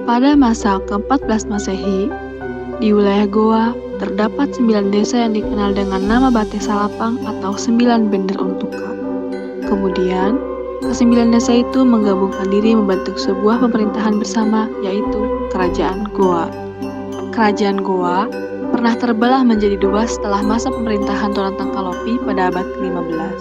Pada masa ke-14 Masehi, di wilayah Goa terdapat 9 desa yang dikenal dengan nama Bate Salapang atau 9 Bender Untuka. Kemudian, ke-9 desa itu menggabungkan diri membentuk sebuah pemerintahan bersama, yaitu Kerajaan Goa. Kerajaan Goa pernah terbelah menjadi dua setelah masa pemerintahan Tuan Tangkalopi pada abad ke-15.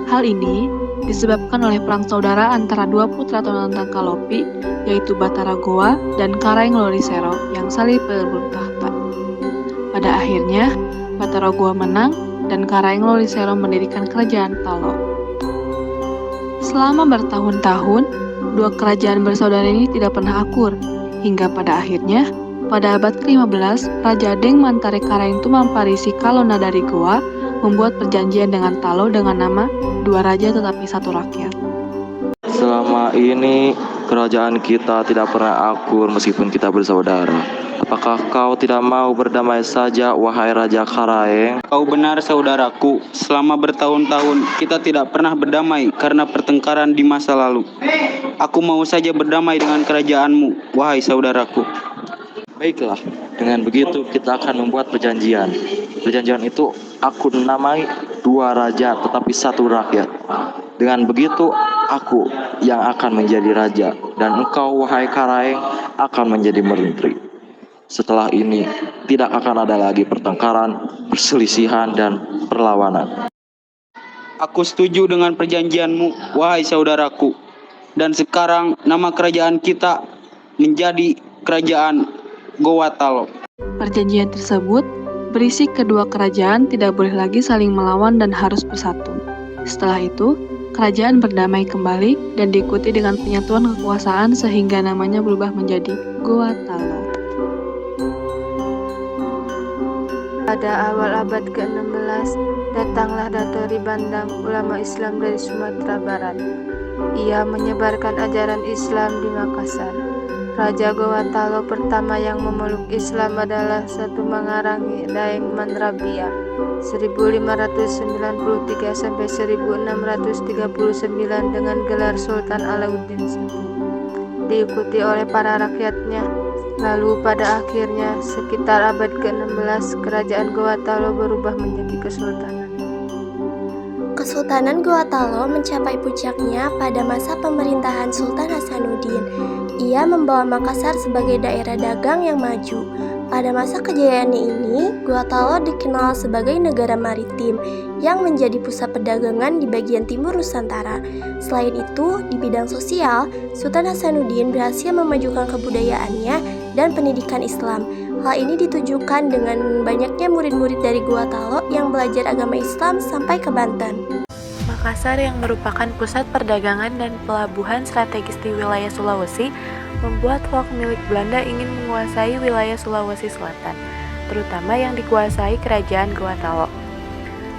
Hal ini disebabkan oleh perang saudara antara dua putra Tuan Tangkalopi, yaitu Batara Goa dan Karaeng Lorisero yang saling berebut tahta. Pada akhirnya, Batara Goa menang dan Karaeng Lorisero mendirikan kerajaan Talo. Selama bertahun-tahun, dua kerajaan bersaudara ini tidak pernah akur, hingga pada akhirnya, pada abad ke-15, Raja Deng Mantare Karaeng Tumamparisi Kalona dari Goa membuat perjanjian dengan Talo dengan nama Dua Raja Tetapi Satu Rakyat. Selama ini kerajaan kita tidak pernah akur meskipun kita bersaudara. Apakah kau tidak mau berdamai saja, wahai Raja Karaeng? Kau benar, saudaraku. Selama bertahun-tahun kita tidak pernah berdamai karena pertengkaran di masa lalu. Aku mau saja berdamai dengan kerajaanmu, wahai saudaraku. Baiklah, dengan begitu kita akan membuat perjanjian. Perjanjian itu aku namai Dua Raja Tetapi Satu Rakyat. Dengan begitu aku yang akan menjadi raja dan engkau, wahai Karaeng, akan menjadi menteri. Setelah ini tidak akan ada lagi pertengkaran, perselisihan, dan perlawanan. Aku setuju dengan perjanjianmu, wahai saudaraku. Dan sekarang nama kerajaan kita menjadi Kerajaan Goa Talo. Perjanjian tersebut berisi kedua kerajaan tidak boleh lagi saling melawan dan harus bersatu. Setelah itu, kerajaan berdamai kembali dan diikuti dengan penyatuan kekuasaan sehingga namanya berubah menjadi Goa Talo. Pada awal abad ke-16, datanglah Dato' Ribandang, ulama Islam dari Sumatera Barat. Ia menyebarkan ajaran Islam di Makassar. Raja Goa Talo pertama yang memeluk Islam adalah Satu Mangarangi Daeng Manrabia 1593 sampai 1639 dengan gelar Sultan Alauddin I, diikuti oleh para rakyatnya. Lalu pada akhirnya sekitar abad ke-16 kerajaan Goa Talo berubah menjadi kesultanan. Kesultanan Goa Talo mencapai puncaknya pada masa pemerintahan Sultan Hasanuddin. Ia membawa Makassar sebagai daerah dagang yang maju. Pada masa kejayaannya ini, Goa Talo dikenal sebagai negara maritim yang menjadi pusat perdagangan di bagian timur Nusantara. Selain itu, di bidang sosial, Sultan Hasanuddin berhasil memajukan kebudayaannya dan pendidikan Islam. Hal ini ditujukan dengan banyaknya murid-murid dari Goa Talo yang belajar agama Islam sampai ke Banten. Makassar yang merupakan pusat perdagangan dan pelabuhan strategis di wilayah Sulawesi membuat Volk milik Belanda ingin menguasai wilayah Sulawesi Selatan, terutama yang dikuasai kerajaan Goa Talo.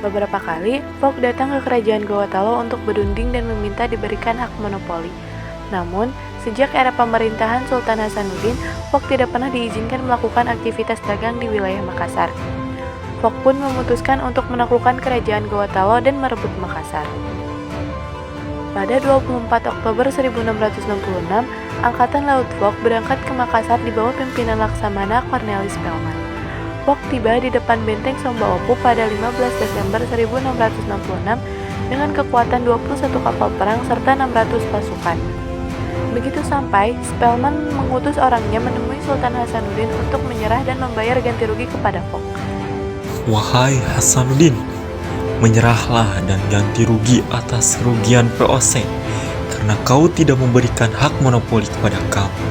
Beberapa kali, Volk datang ke kerajaan Goa Talo untuk berunding dan meminta diberikan hak monopoli. Namun, sejak era pemerintahan Sultan Hasanuddin, Volk tidak pernah diizinkan melakukan aktivitas dagang di wilayah Makassar. Volk pun memutuskan untuk menaklukkan kerajaan Goa Talo dan merebut Makassar. Pada 24 Oktober 1666, Angkatan Laut Volk berangkat ke Makassar di bawah pimpinan Laksamana Cornelis Spelman. Volk tiba di depan benteng Sombaopu pada 15 Desember 1666 dengan kekuatan 21 kapal perang serta 600 pasukan. Begitu sampai, Spelman mengutus orangnya menemui Sultan Hasanuddin untuk menyerah dan membayar ganti rugi kepada Volk. Wahai Hasanuddin, menyerahlah dan ganti rugi atas kerugian VOC karena kau tidak memberikan hak monopoli kepada kami,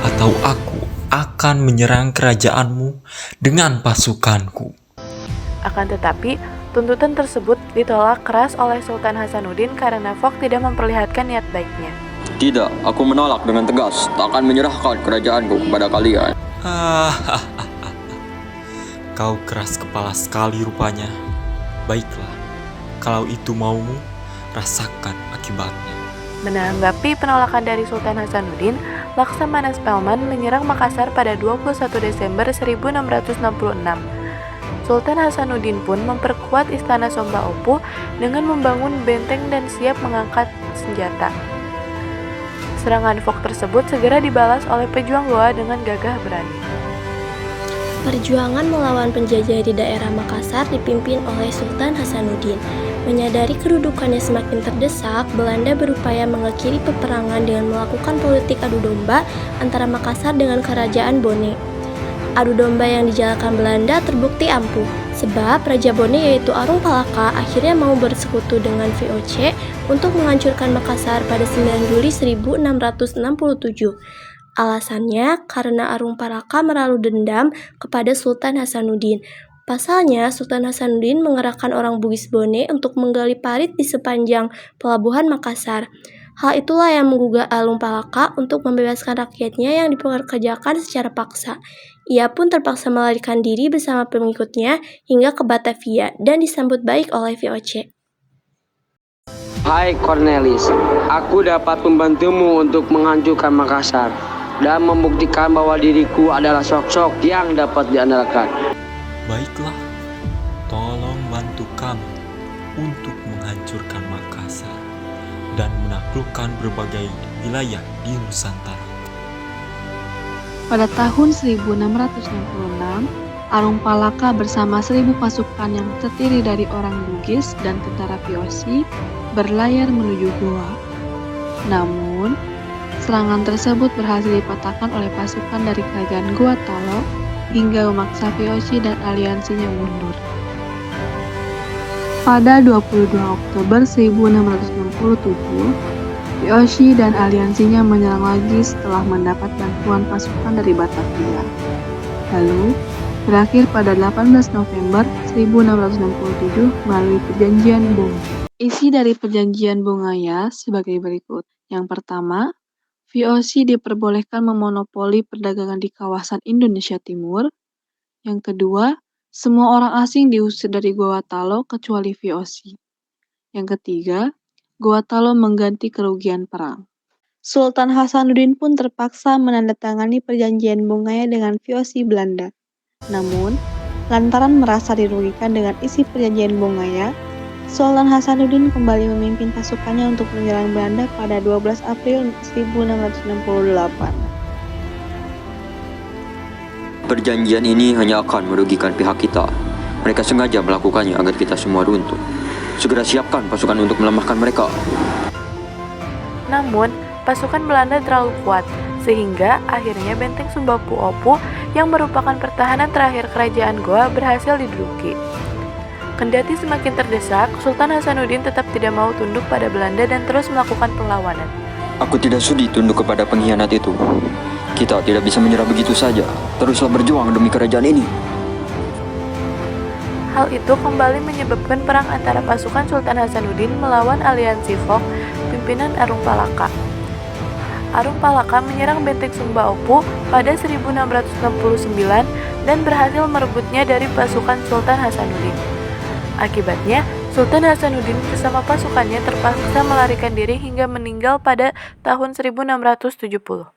atau aku akan menyerang kerajaanmu dengan pasukanku. Akan tetapi, tuntutan tersebut ditolak keras oleh Sultan Hasanuddin karena Volk tidak memperlihatkan niat baiknya. Tidak, aku menolak dengan tegas, tak akan menyerahkan kerajaanku kepada kalian. Kau keras kepala sekali rupanya. Baiklah, kalau itu maumu, rasakan akibatnya. Menanggapi penolakan dari Sultan Hasanuddin, Laksamana Spelman menyerang Makassar pada 21 Desember 1666. Sultan Hasanuddin pun memperkuat istana Sombaopu dengan membangun benteng dan siap mengangkat senjata. Serangan Fok tersebut segera dibalas oleh pejuang Goa dengan gagah berani. Perjuangan melawan penjajah di daerah Makassar dipimpin oleh Sultan Hasanuddin. Menyadari kedudukannya semakin terdesak, Belanda berupaya mengakhiri peperangan dengan melakukan politik adu domba antara Makassar dengan Kerajaan Bone. Adu domba yang dijalankan Belanda terbukti ampuh, sebab Raja Bone yaitu Arung Palaka akhirnya mau bersekutu dengan VOC untuk menghancurkan Makassar pada 9 Juli 1667. Alasannya karena Arung Palaka menaruh dendam kepada Sultan Hasanuddin. Pasalnya, Sultan Hasanuddin mengerahkan orang Bugis Bone untuk menggali parit di sepanjang pelabuhan Makassar. Hal itulah yang menggugah Arung Palaka untuk membebaskan rakyatnya yang dipekerjakan secara paksa. Ia pun terpaksa melarikan diri bersama pengikutnya hingga ke Batavia dan disambut baik oleh VOC. Hai Cornelis, aku dapat membantumu untuk menghancurkan Makassar dan membuktikan bahwa diriku adalah sosok yang dapat diandalkan. Baiklah, tolong bantu kami untuk menghancurkan Makassar dan menaklukkan berbagai wilayah di Nusantara. Pada tahun 1666, Arung Palaka bersama 1.000 pasukan yang terdiri dari orang Bugis dan tentara VOC berlayar menuju Goa. Namun, serangan tersebut berhasil dipatahkan oleh pasukan dari kerajaan Goa Talo hingga memaksa VOC dan aliansinya mundur. Pada 22 Oktober 1667, VOC dan aliansinya menyerang lagi setelah mendapat bantuan pasukan dari Batavia. Lalu, berakhir pada 18 November 1667 melalui Perjanjian Bongaya. Isi dari Perjanjian Bongaya sebagai berikut. Yang pertama, VOC diperbolehkan memonopoli perdagangan di kawasan Indonesia Timur. Yang kedua, semua orang asing diusir dari Goa Talo kecuali VOC. Yang ketiga, Goa Talo mengganti kerugian perang. Sultan Hasanuddin pun terpaksa menandatangani Perjanjian Bongaya dengan VOC Belanda. Namun, lantaran merasa dirugikan dengan isi Perjanjian Bongaya, Sultan Hasanuddin kembali memimpin pasukannya untuk menyerang Belanda pada 12 April 1668. Perjanjian ini hanya akan merugikan pihak kita. Mereka sengaja melakukannya agar kita semua runtuh. Segera siapkan pasukan untuk melemahkan mereka. Namun, pasukan Belanda terlalu kuat, sehingga akhirnya benteng Sumbapu Opu yang merupakan pertahanan terakhir kerajaan Goa berhasil diduduki. Kendati semakin terdesak, Sultan Hasanuddin tetap tidak mau tunduk pada Belanda dan terus melakukan perlawanan. Aku tidak sudi tunduk kepada pengkhianat itu. Kita tidak bisa menyerah begitu saja. Teruslah berjuang demi kerajaan ini. Hal itu kembali menyebabkan perang antara pasukan Sultan Hasanuddin melawan aliansi Fok pimpinan Arung Palaka. Arung Palaka menyerang benteng Sumba Opu pada 1669 dan berhasil merebutnya dari pasukan Sultan Hasanuddin. Akibatnya, Sultan Hasanuddin bersama pasukannya terpaksa melarikan diri hingga meninggal pada tahun 1670.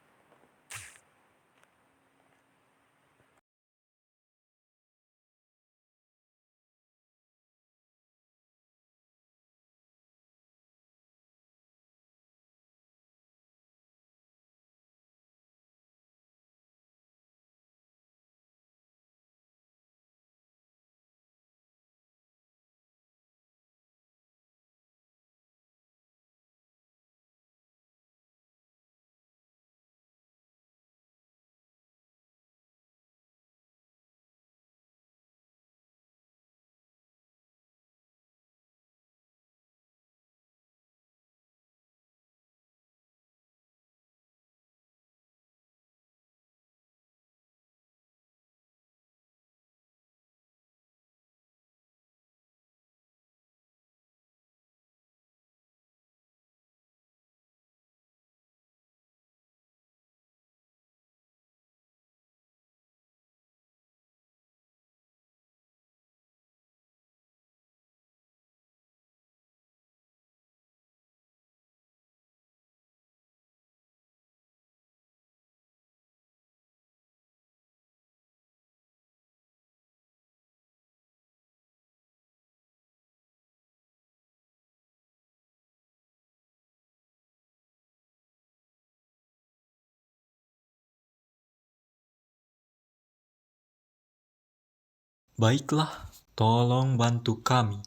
Baiklah, tolong bantu kami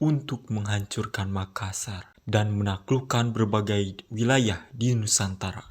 untuk menghancurkan Makassar dan menaklukkan berbagai wilayah di Nusantara.